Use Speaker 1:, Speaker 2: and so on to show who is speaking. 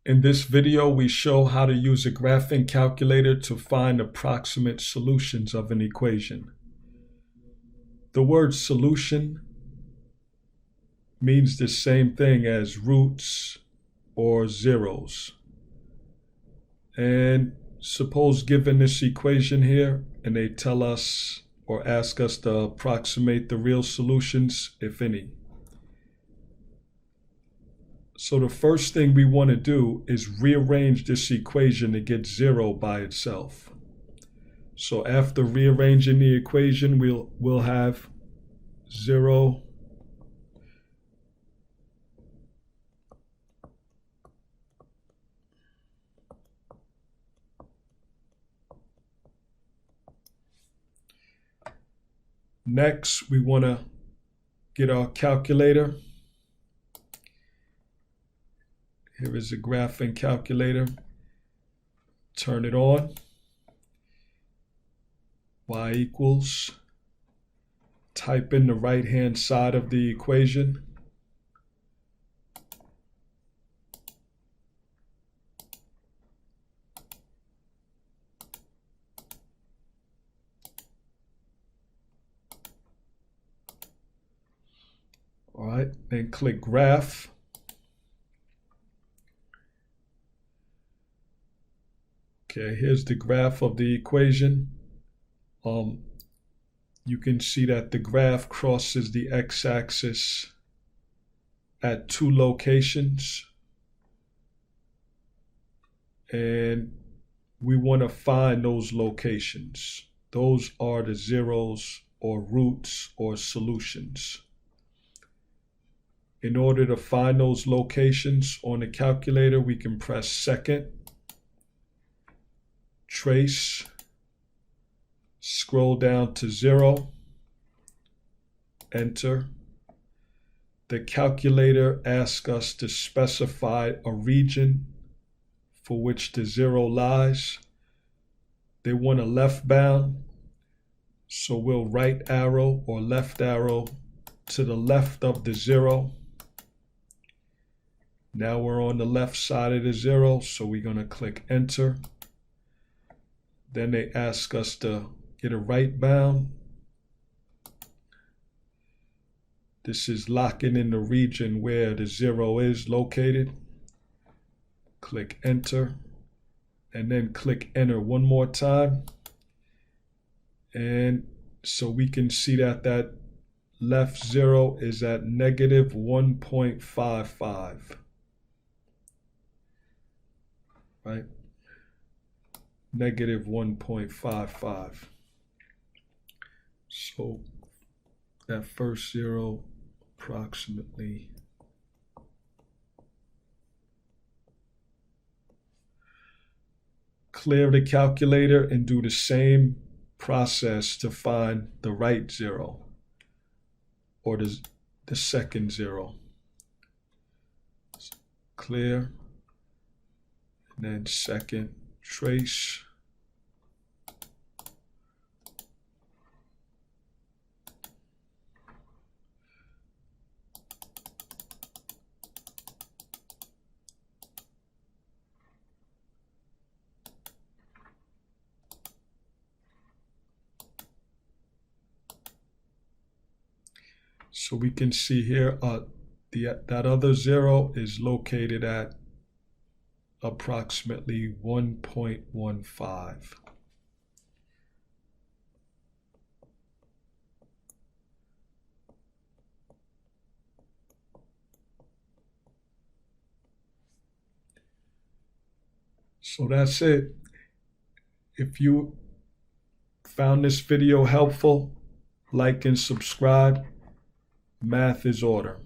Speaker 1: In this video, we show how to use a graphing calculator to find approximate solutions of an equation. The word solution means the same thing as roots or zeros. And suppose given this equation here, and they tell us or ask us to approximate the real solutions, if any. So the first thing we want to do is rearrange this equation to get 0 by itself. So after rearranging the equation, we'll have 0 Next, we want to get our calculator. Here is a graphing calculator. Turn it on. Y equals. Type in the right-hand side of the equation. All right, then click Graph. Okay, here's the graph of the equation. You can see that the graph crosses the x-axis at 2 locations. And we want to find those locations. Those are the zeros or roots or solutions. In order to find those locations on the calculator, we can press second, trace, scroll down to 0, enter. The calculator asks us to specify a region for which the 0 lies. They want a left bound, so we'll right arrow or left arrow to the left of the 0. Now we're on the left side of the 0, so we're going to click enter. Then they ask us to get a right bound. This is locking in the region where the 0 is located. Click enter, and then click enter one more time. And so we can see that that left 0 is at negative 1.55. Right? Negative 1.55. So that first 0 approximately clear the calculator and do the same process to find the right 0 or the second 0. Clear, and then second, trace. So we can see here that other 0 is located at approximately 1.15. So that's it. If you found this video helpful, like and subscribe. Math is order.